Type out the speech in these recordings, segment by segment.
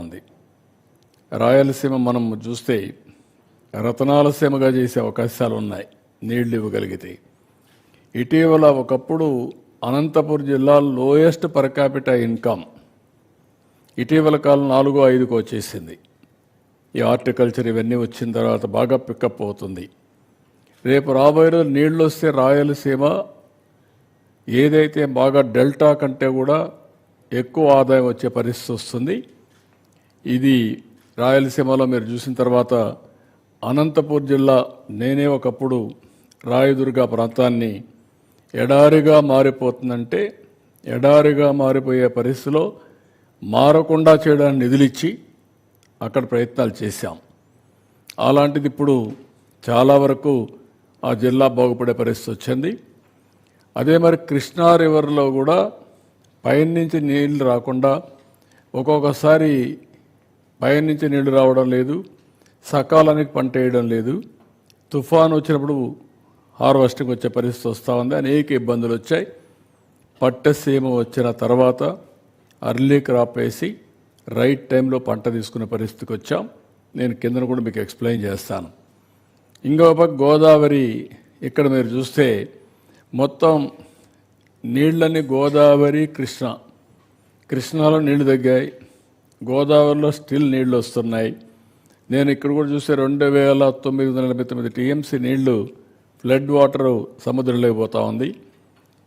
ఉంది. రాయలసీమ మనం చూస్తే రతనాల సీమగా చేసే అవకాశాలు ఉన్నాయి నీళ్లు ఇవ్వగలిగితే. ఇటీవల ఒకప్పుడు అనంతపురం జిల్లా లోయెస్ట్ పర్ క్యాపిటల్ ఇన్కమ్ ఇటీవల కాలం 4-5కు వచ్చేసింది. ఈ హార్టికల్చర్ ఇవన్నీ వచ్చిన తర్వాత బాగా పికప్ అవుతుంది. రేపు రాబోయే రోజు నీళ్ళు వస్తే రాయలసీమ ఏదైతే బాగా డెల్టా కంటే కూడా ఎక్కువ ఆదాయం వచ్చే పరిస్థితి వస్తుంది. ఇది రాయలసీమలో మీరు చూసిన తర్వాత అనంతపూర్ జిల్లా నేనే ఒకప్పుడు రాయదుర్గ ప్రాంతాన్ని ఎడారిగా మారిపోతుందంటే ఎడారిగా మారిపోయే పరిస్థితిలో మారకుండా చేయడానికి నిధులిచ్చి అక్కడ ప్రయత్నాలు చేశాం. అలాంటిది ఇప్పుడు చాలా వరకు ఆ జిల్లా బాగుపడే పరిస్థితి వచ్చింది. అదే మరి కృష్ణా రివర్లో కూడా పైనుంచి నీళ్లు రాకుండా ఒక్కొక్కసారి పైనుంచి నీళ్లు రావడం లేదు, సకాలానికి పంట వేయడం లేదు, తుఫాను వచ్చినప్పుడు హార్వెస్టింగ్ వచ్చే పరిస్థితి వస్తూ ఉంది. అనేక ఇబ్బందులు వచ్చాయి. పట్టసీమ వచ్చిన తర్వాత అర్లీ క్రాప్ వేసి రైట్ టైంలో పంట తీసుకునే పరిస్థితికి వచ్చాం. నేను కిందన కూడా మీకు ఎక్స్ప్లెయిన్ చేస్తాను. ఇంకో పక్క గోదావరి, ఇక్కడ మీరు చూస్తే మొత్తం నీళ్ళని గోదావరి కృష్ణాలో నీళ్లు తగ్గాయి, గోదావరిలో స్టిల్ నీళ్లు వస్తున్నాయి. నేను ఇక్కడ కూడా చూస్తే 2989 టీఎంసీ నీళ్లు ఫ్లడ్ వాటరు సముద్రంలోకి పోతూ ఉంది.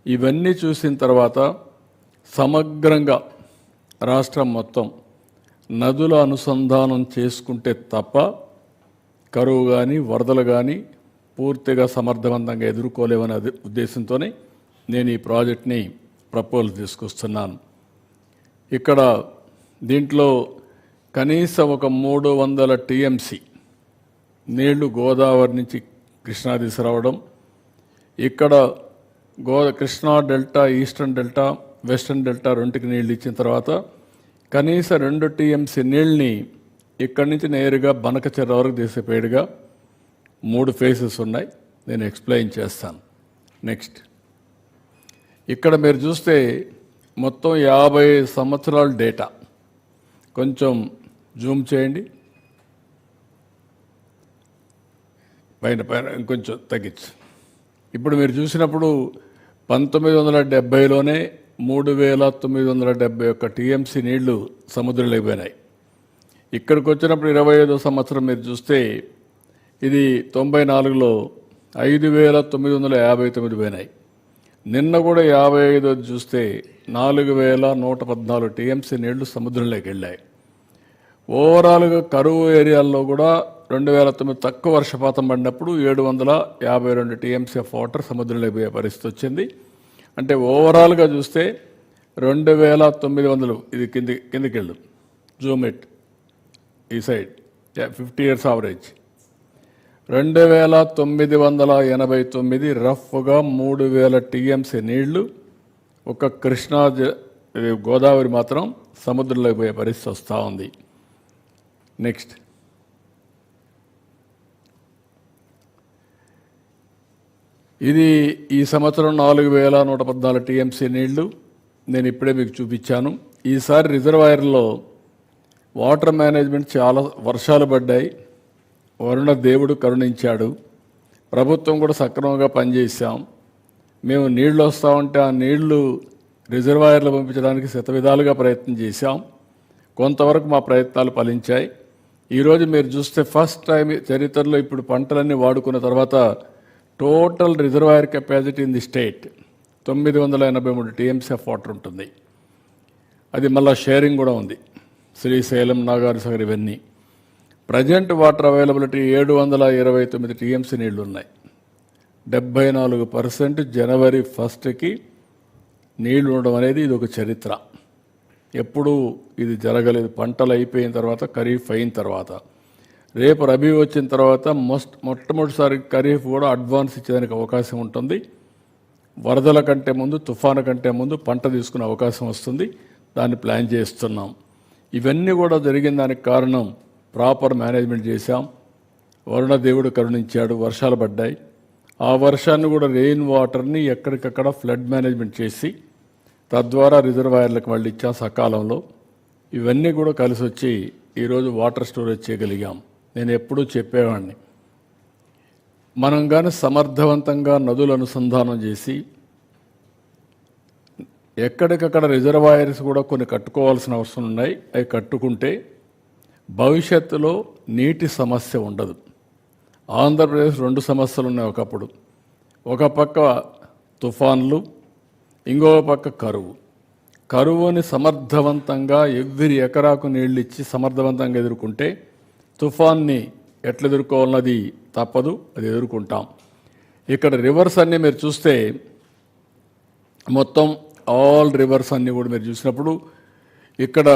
ఇవన్నీ చూసిన తర్వాత సమగ్రంగా రాష్ట్రం మొత్తం నదుల అనుసంధానం చేసుకుంటే తప్ప కరువు కానీ వరదలు కానీ పూర్తిగా సమర్థవంతంగా ఎదుర్కోలేమనే ఉద్దేశంతోనే నేను ఈ ప్రాజెక్ట్ని ప్రపోజల్ తీసుకొస్తున్నాను. ఇక్కడ దీంట్లో కనీసం ఒక 300 టీఎంసీ నీళ్లు గోదావరి నుంచి కృష్ణా తీసుకురావడం, ఇక్కడ Krishna delta, eastern delta, western delta రెండుకి నీళ్ళు ఇచ్చిన తర్వాత కనీసం 2 టీఎంసీ నీళ్ళని ఇక్కడి నుంచి నేరుగా బనకచెర్ల వరకు తీసేపేడుగా 3 ఫేజెస్ ఉన్నాయి. నేను ఎక్స్ప్లెయిన్ చేస్తాను. నెక్స్ట్, ఇక్కడ మీరు చూస్తే మొత్తం 50 సంవత్సరాల డేటా. కొంచెం జూమ్ చేయండి, పైన ఇంకొంచెం తగ్గించు. ఇప్పుడు మీరు చూసినప్పుడు 1970లోనే 3971 టీఎంసీ నీళ్లు సముద్రంలోకి పోయినాయి. ఇక్కడికి వచ్చినప్పుడు 25వ సంవత్సరం మీరు చూస్తే ఇది 94లో 5959 పోయినాయి. నిన్న కూడా 55 చూస్తే 4114 టీఎంసీ నీళ్లు సముద్రంలోకి వెళ్ళాయి. ఓవరాల్గా కరువు ఏరియాల్లో కూడా 2009 తక్కువ వర్షపాతం పడినప్పుడు 752 టీఎంసీ ఆఫ్ వాటర్ సముద్రంలోకి పోయే పరిస్థితి వచ్చింది. అంటే ఓవరాల్గా చూస్తే 2900, ఇది కిందికి వెళ్ళు, జూమ్ ఇట్ ఈ సైడ్, 50 years యావరేజ్ 2989 రఫ్గా 3000 టీఎంసీ నీళ్లు ఒక కృష్ణా గోదావరి మాత్రం సముద్రంలోకి పోయే పరిస్థితి వస్తూ ఉంది. నెక్స్ట్, ఇది ఈ సంవత్సరం 4114 టీఎంసీ నీళ్లు నేను ఇప్పుడే మీకు చూపించాను. ఈసారి రిజర్వాయర్లో వాటర్ మేనేజ్మెంట్ చాలా వర్షాలు పడ్డాయి, వరుణ దేవుడు కరుణించాడు, ప్రభుత్వం కూడా సక్రమంగా పనిచేసాం. మేము నీళ్లు వస్తామంటే ఆ నీళ్లు రిజర్వాయర్లు పంపించడానికి శతవిధాలుగా ప్రయత్నం చేశాం. కొంతవరకు మా ప్రయత్నాలు ఫలించాయి. ఈరోజు మీరు చూస్తే ఫస్ట్ టైం చరిత్రలో ఇప్పుడు పంటలన్నీ వాడుకున్న తర్వాత total reservoir capacity in the state 983 TMC of water ఉంటుంది. అది మళ్ళీ షేరింగ్ కూడా ఉంది, శ్రీశైలం, నాగార్జునసాగర్ ఇవన్నీ. ప్రజెంట్ వాటర్ అవైలబిలిటీ 729 టీఎంసీ నీళ్లు ఉన్నాయి. 74% జనవరి 1కి నీళ్లు ఉండడం అనేది ఇది ఒక చరిత్ర. ఎప్పుడూ ఇది జరగలేదు. పంటలు అయిపోయిన తర్వాత, ఖరీఫ్ అయిన తర్వాత, రేపు రబీ వచ్చిన తర్వాత మొట్టమొదటిసారి ఖరీఫ్ కూడా అడ్వాన్స్ ఇచ్చేదానికి అవకాశం ఉంటుంది. వరదల కంటే ముందు, తుఫాను కంటే ముందు పంట తీసుకునే అవకాశం వస్తుంది. దాన్ని ప్లాన్ చేస్తున్నాం. ఇవన్నీ కూడా జరిగిన దానికి కారణం ప్రాపర్ మేనేజ్మెంట్ చేశాం. వరుణ దేవుడు కరుణించాడు, వర్షాలు పడ్డాయి. ఆ వర్షాన్ని కూడా రెయిన్ వాటర్ని ఎక్కడికక్కడ ఫ్లడ్ మేనేజ్మెంట్ చేసి తద్వారా రిజర్వాయర్లకు వాళ్ళు ఇచ్చాం సకాలంలో. ఇవన్నీ కూడా కలిసి వచ్చి ఈరోజు వాటర్ స్టోరేజ్ చేయగలిగాం. నేను ఎప్పుడూ చెప్పేవాడిని, మనం కానీ సమర్థవంతంగా నదులు అనుసంధానం చేసి ఎక్కడికక్కడ రిజర్వాయర్స్ కూడా కొన్ని కట్టుకోవాల్సిన అవసరం ఉన్నాయి. అవి కట్టుకుంటే భవిష్యత్తులో నీటి సమస్య ఉండదు. ఆంధ్రప్రదేశ్ 2 సమస్యలు ఉన్నాయి ఒకప్పుడు. ఒక పక్క తుఫాన్లు, ఇంకో పక్క కరువు. కరువుని సమర్థవంతంగా ఎవ్రీ ఎకరాకు నీళ్ళు ఇచ్చి సమర్థవంతంగా ఎదుర్కొంటే తుఫాన్ని ఎట్లా ఎదుర్కోవాలన్నది తప్పదు, అది ఎదుర్కొంటాం. ఇక్కడ రివర్స్ అన్నీ మీరు చూస్తే మొత్తం ఆల్ రివర్స్ అన్నీ కూడా మీరు చూసినప్పుడు ఇక్కడ